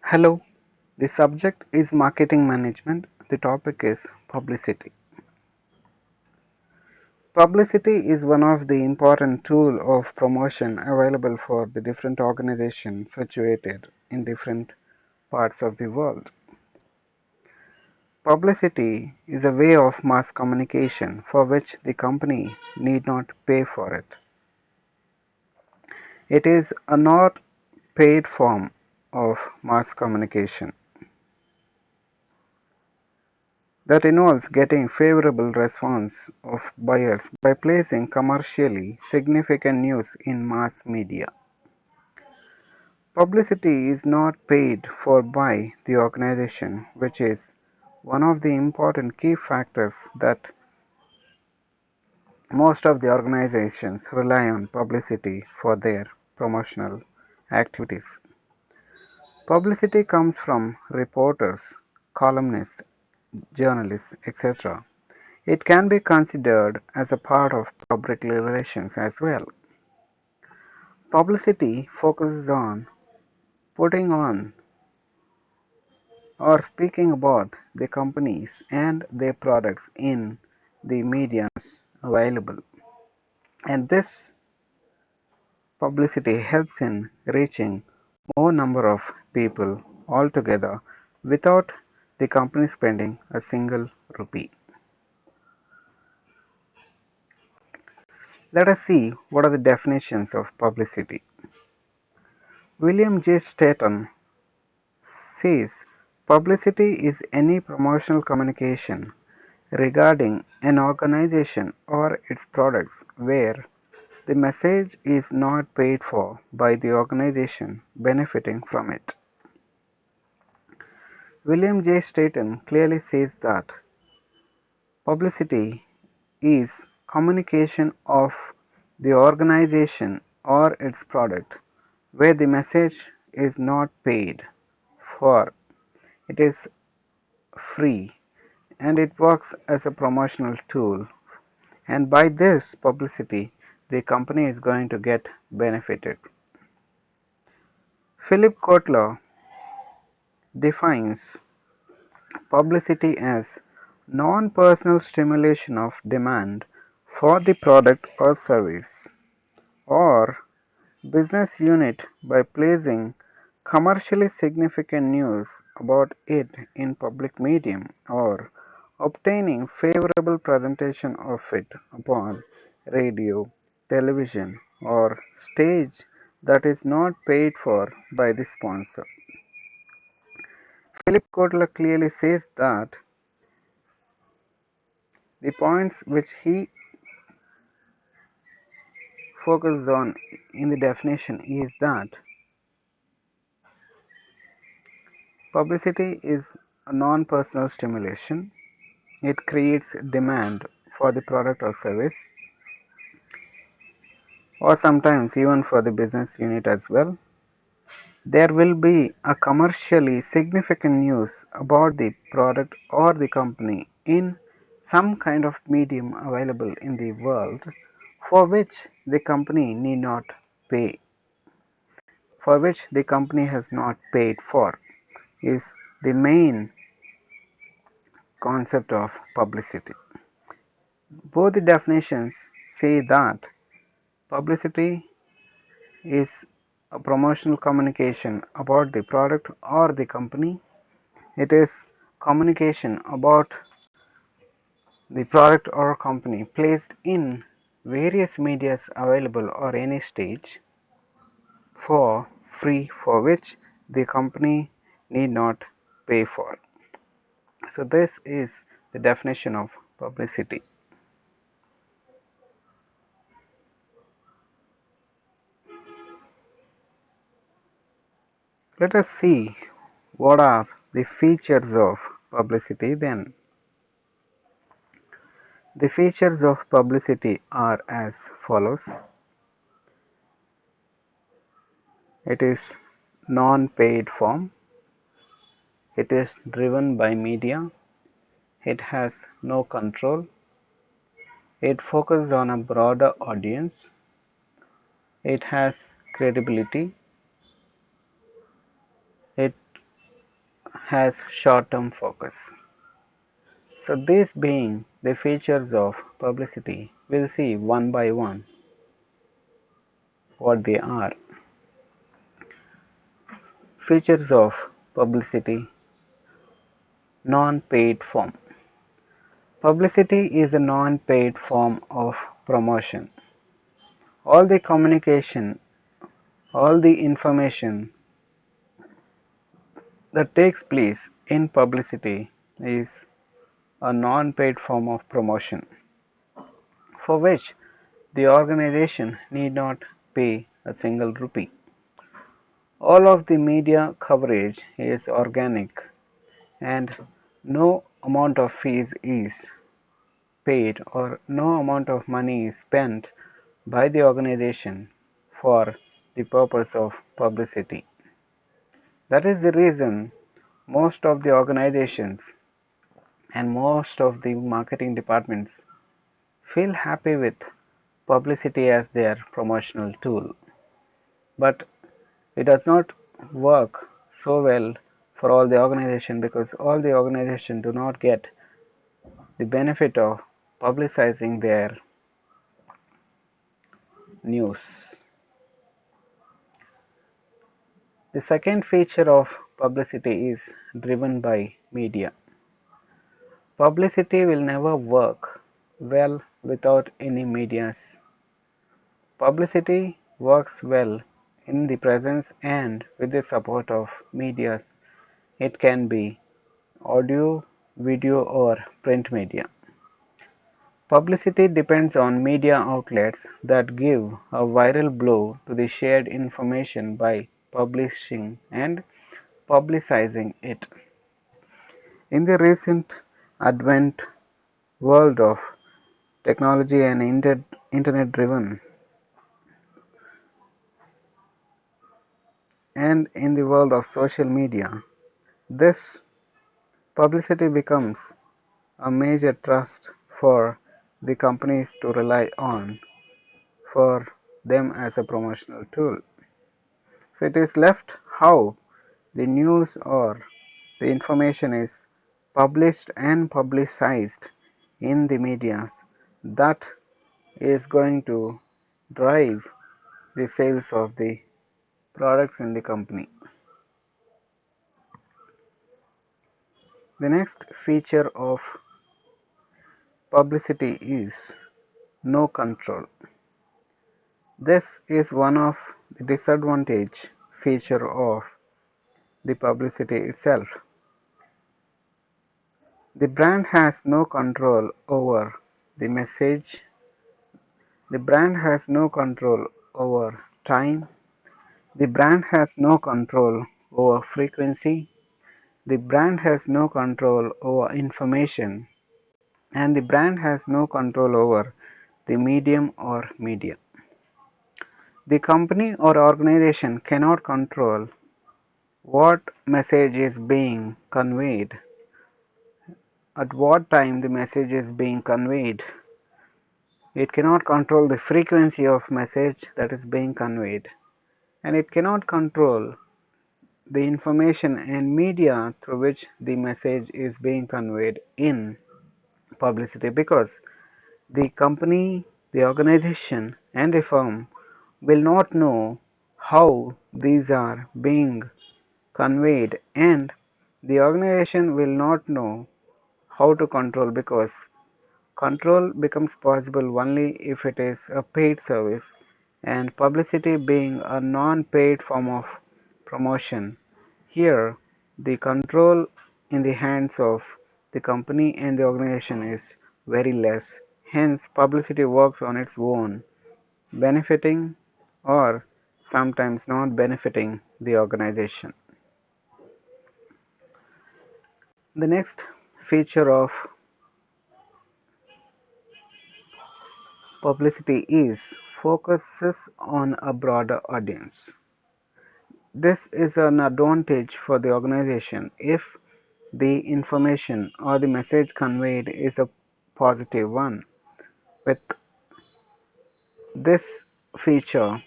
Hello, the subject is marketing management. The topic is publicity. Publicity is one of the important tools of promotion available for the different organizations situated in different parts of the world. Publicity is a way of mass communication for which the company need not pay for it. It is a not paid form of mass communication that involves getting favorable response of buyers by placing commercially significant news in mass media. Publicity is not paid for by the organization, which is one of the important key factors that most of the organizations rely on publicity for their promotional activities. Publicity comes from reporters, columnists, journalists, etc. It can be considered as a part of public relations as well. Publicity focuses on putting on or speaking about the companies and their products in the mediums available. And this publicity helps in reaching more number of people altogether without the company spending a single rupee. Let us see what are the definitions of publicity. William J. Staton says publicity is any promotional communication regarding an organization or its products where the message is not paid for by the organization benefiting from it. William J. Staton clearly says that publicity is communication of the organization or its product where the message is not paid for, it is free, and it works as a promotional tool, and by this publicity the company is going to get benefited. Philip Kotler defines publicity as non-personal stimulation of demand for the product or service or business unit by placing commercially significant news about it in public medium or obtaining favorable presentation of it upon radio, television, or stage that is not paid for by the sponsor. Philip Kotler clearly says that the points which he focuses on in the definition is that publicity is a non-personal stimulation. It creates demand for the product or service, or sometimes even for the business unit as well. There will be a commercially significant news about the product or the company in some kind of medium available in the world for which the company need not pay, for which the company has not paid for, is the main concept of publicity. Both the definitions say that publicity is a promotional communication about the product or the company. It is communication about the product or company placed in various medias available or any stage for free, for which the company need not pay for. So this is the definition of publicity. Let us see what are the features of publicity then. The features of publicity are as follows. It is non-paid form. It is driven by media. It has no control. It focuses on a broader audience. It has credibility. It has short-term focus. So these being the features of publicity, we'll see one by one what they are. Features of publicity: non-paid form. Publicity is a non-paid form of promotion. All the communication, all the information that takes place in publicity is a non-paid form of promotion for which the organization need not pay a single rupee. All of the media coverage is organic and no amount of fees is paid or no amount of money is spent by the organization for the purpose of publicity. That is the reason most of the organizations and most of the marketing departments feel happy with publicity as their promotional tool. But it does not work so well for all the organization because all the organization do not get the benefit of publicizing their news. The second feature of publicity is driven by media. Publicity will never work well without any medias. Publicity works well in the presence and with the support of media. It can be audio, video or print media. Publicity depends on media outlets that give a viral blow to the shared information by publishing and publicizing it. In the recent advent world of technology and internet driven, and in the world of social media, this publicity becomes a major trust for the companies to rely on for them as a promotional tool. So it is left how the news or the information is published and publicized in the media that is going to drive the sales of the products in the company. The next feature of publicity is no control. This is one of the disadvantage feature of the publicity itself. The brand has no control over the message. The brand has no control over time. The brand has no control over frequency. The brand has no control over information. And the brand has no control over the medium or media. The company or organization cannot control what message is being conveyed, at what time the message is being conveyed. It cannot control the frequency of message that is being conveyed, and it cannot control the information and media through which the message is being conveyed in publicity, because the company, the organization and the firm will not know how these are being conveyed, and the organization will not know how to control, because control becomes possible only if it is a paid service, and publicity being a non-paid form of promotion, here the control in the hands of the company and the organization is very less. Hence publicity works on its own, benefiting or sometimes not benefiting the organization. The next feature of publicity is focuses on a broader audience. This is an advantage for the organization if the information or the message conveyed is a positive one. With this feature,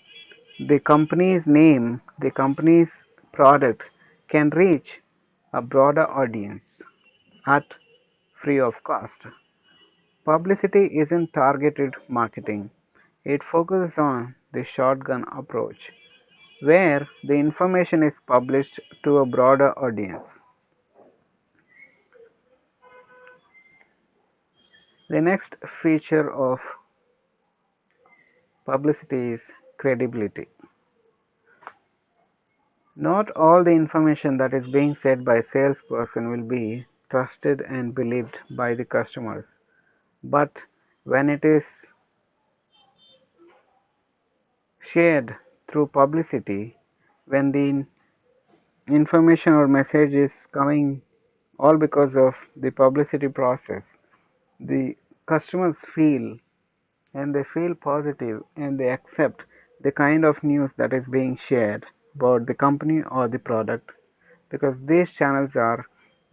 the company's name, the company's product can reach a broader audience at free of cost. Publicity isn't targeted marketing. It focuses on the shotgun approach, where the information is published to a broader audience. The next feature of publicity is credibility. Not all the information that is being said by a salesperson will be trusted and believed by the customers, but when it is shared through publicity, when the information or message is coming all because of the publicity process, the customers feel and they feel positive and they accept the kind of news that is being shared about the company or the product, because these channels are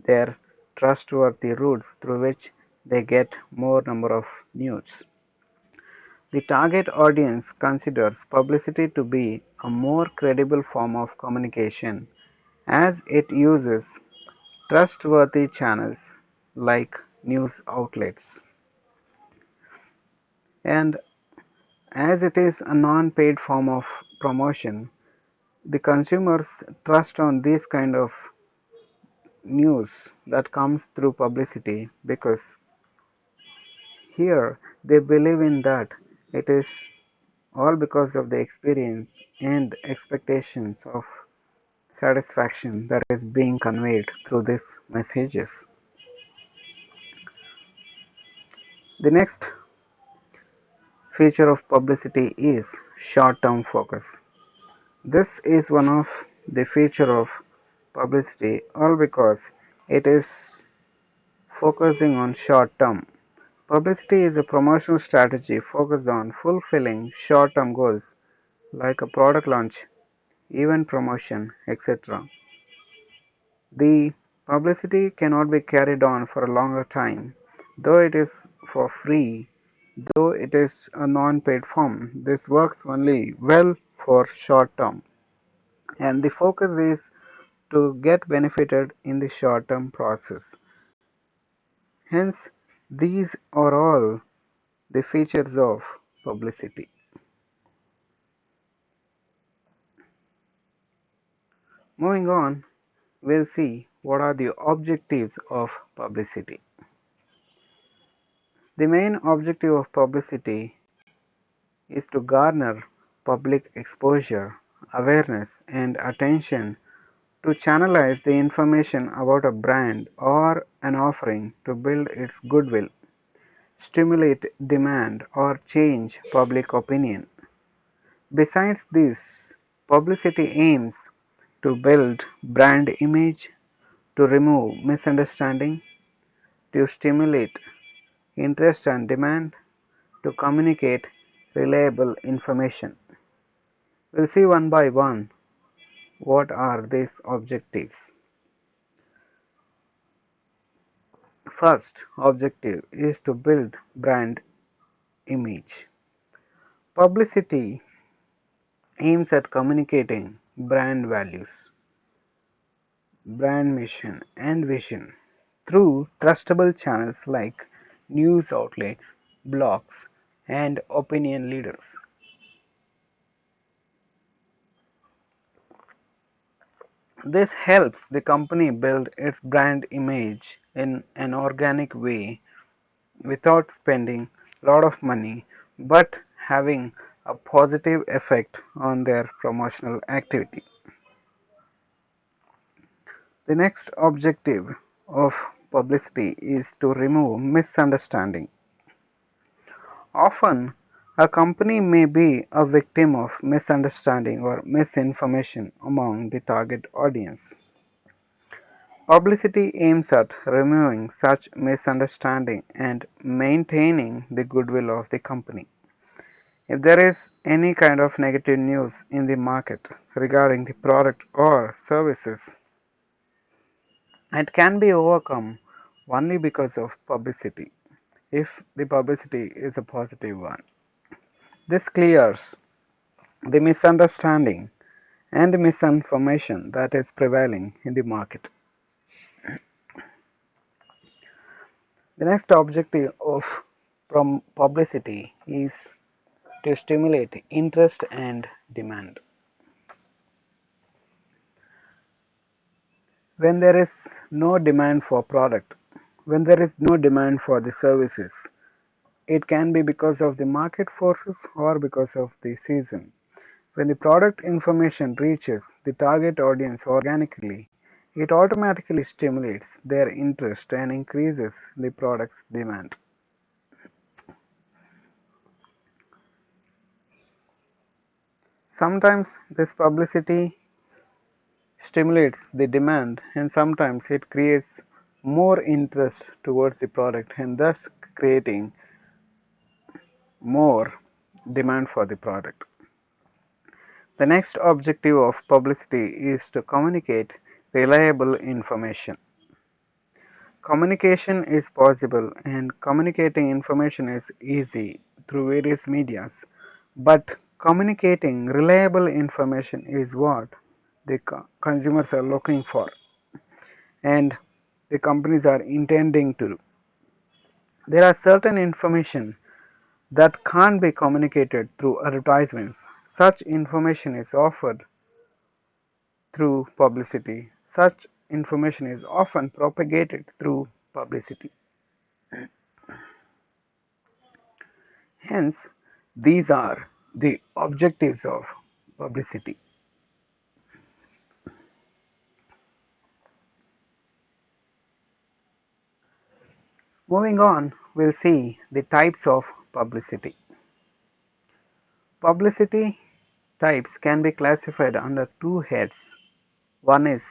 their trustworthy routes through which they get more number of news. The target audience considers publicity to be a more credible form of communication as it uses trustworthy channels like news outlets. And as it is a non-paid form of promotion, the consumers trust on this kind of news that comes through publicity, because here they believe in that it is all because of the experience and expectations of satisfaction that is being conveyed through these messages. The next feature of publicity is short-term focus. This is one of the feature of publicity all because it is focusing on short term. Publicity is a promotional strategy focused on fulfilling short term goals like a product launch, event promotion, etc. The publicity cannot be carried on for a longer time, though it is for free, though it is a non-paid form. This works only well for short term, and the focus is to get benefited in the short term process. Hence, these are all the features of publicity. Moving on, we'll see what are the objectives of publicity. The main objective of publicity is to garner public exposure, awareness, and attention, to channelize the information about a brand or an offering to build its goodwill, stimulate demand, or change public opinion. Besides this, publicity aims to build brand image, to remove misunderstanding, to stimulate interest and demand, to communicate reliable information. We'll see one by one what are these objectives. First objective is to build brand image. Publicity aims at communicating brand values, brand mission, and vision through trustable channels like news outlets, blogs, and opinion leaders. This helps the company build its brand image in an organic way without spending a lot of money, but having a positive effect on their promotional activity. The next objective of publicity is to remove misunderstanding. Often, a company may be a victim of misunderstanding or misinformation among the target audience. Publicity aims at removing such misunderstanding and maintaining the goodwill of the company. If there is any kind of negative news in the market regarding the product or services, it can be overcome only because of publicity, if the publicity is a positive one. This clears the misunderstanding and the misinformation that is prevailing in the market. The next objective of publicity is to stimulate interest and demand. When there is no demand for product, when there is no demand for the services, it can be because of the market forces or because of the season. When the product information reaches the target audience organically, it automatically stimulates their interest and increases the product's demand. Sometimes this publicity stimulates the demand, and sometimes it creates more interest towards the product and thus creating more demand for the product. The next objective of publicity is to communicate reliable information. Communication is possible and communicating information is easy through various medias, but communicating reliable information is what the consumers are looking for and the companies are intending to do. There are certain information that can't be communicated through advertisements. Such information is offered through publicity. Such information is often propagated through publicity. Hence, these are the objectives of publicity. Moving on, we'll see the types of publicity. Publicity types can be classified under two heads. One is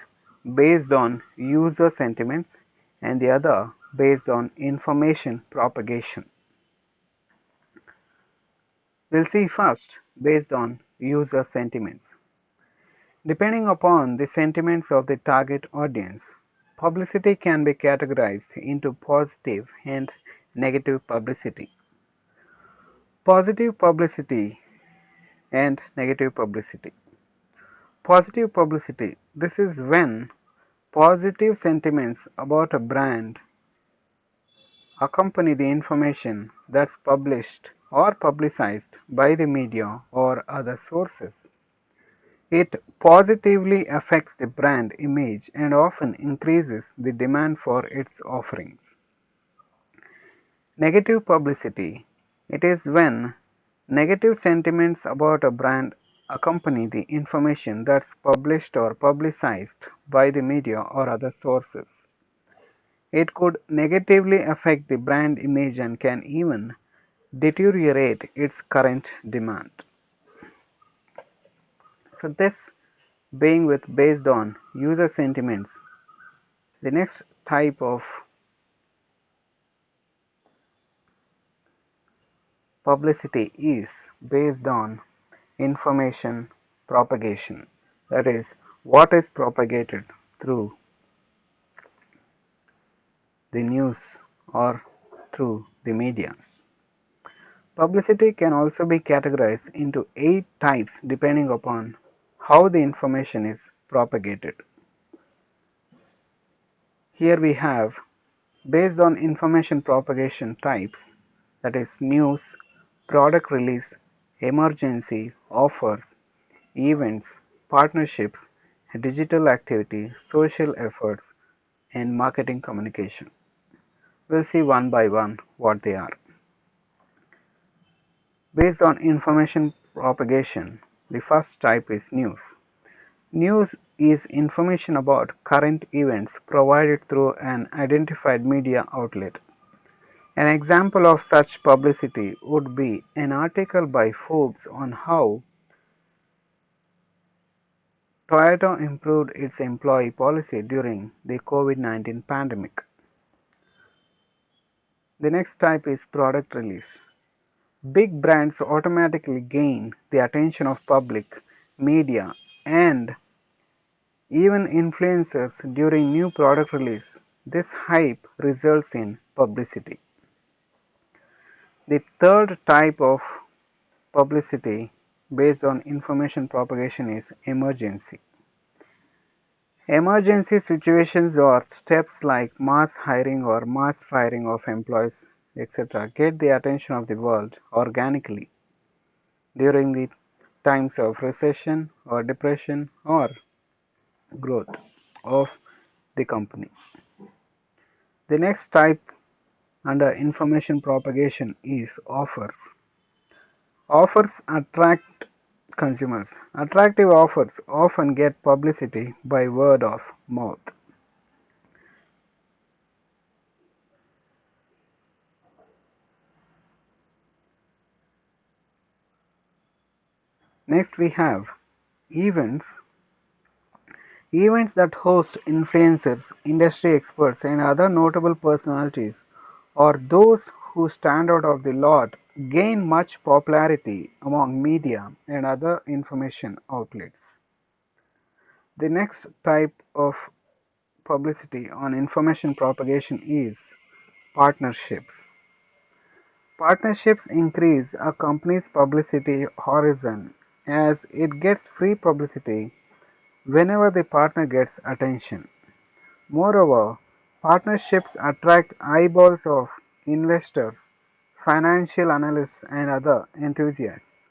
based on user sentiments and the other based on information propagation. We'll see first based on user sentiments. Depending upon the sentiments of the target audience, publicity can be categorized into positive and negative publicity. Positive publicity and negative publicity. Positive publicity. This is when positive sentiments about a brand accompany the information that's published or publicized by the media or other sources. It positively affects the brand image and often increases the demand for its offerings. Negative publicity. It is when negative sentiments about a brand accompany the information that's published or publicized by the media or other sources. It could negatively affect the brand image and can even deteriorate its current demand. So this being with based on user sentiments, the next type of publicity is based on information propagation. That is, what is propagated through the news or through the medias. Publicity can also be categorized into 8 types depending upon how the information is propagated. Here we have based on information propagation types, that is news, product release, emergency, offers, events, partnerships, digital activity, social efforts, and marketing communication. We'll see one by one what they are. Based on information propagation, the first type is news. News is information about current events provided through an identified media outlet. An example of such publicity would be an article by Forbes on how Toyota improved its employee policy during the COVID-19 pandemic. The next type is product release. Big brands automatically gain the attention of public, media, and even influencers during new product release. This hype results in publicity. The third type of publicity based on information propagation is emergency. Emergency situations or steps like mass hiring or mass firing of employees, etc., get the attention of the world organically during the times of recession or depression or growth of the company. The next type under information propagation is offers. Offers attract consumers. Attractive offers often get publicity by word of mouth. Next we have events. Events that host influencers, industry experts, and other notable personalities, or those who stand out of the lot, gain much popularity among media and other information outlets. The next type of publicity on information propagation is partnerships. Partnerships increase a company's publicity horizon as it gets free publicity whenever the partner gets attention. Moreover, partnerships attract eyeballs of investors, financial analysts, and other enthusiasts.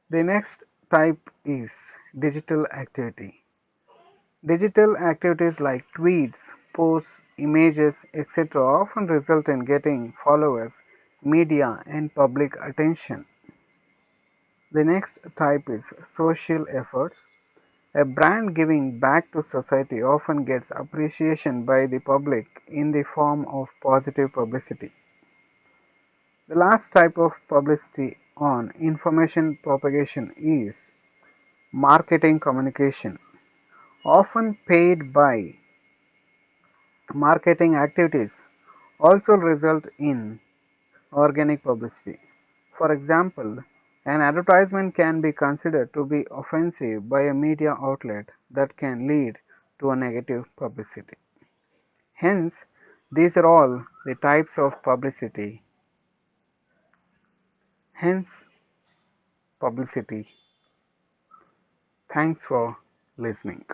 The next type is digital activity. Digital activities like tweets, posts, images, etc. often result in getting followers, media, and public attention. The next type is social efforts. A brand giving back to society often gets appreciation by the public in the form of positive publicity. The last type of publicity on information propagation is marketing communication, often paid by marketing activities, also result in organic publicity. For example, an advertisement can be considered to be offensive by a media outlet that can lead to a negative publicity. Hence, these are all the types of publicity. Hence, publicity. Thanks for listening.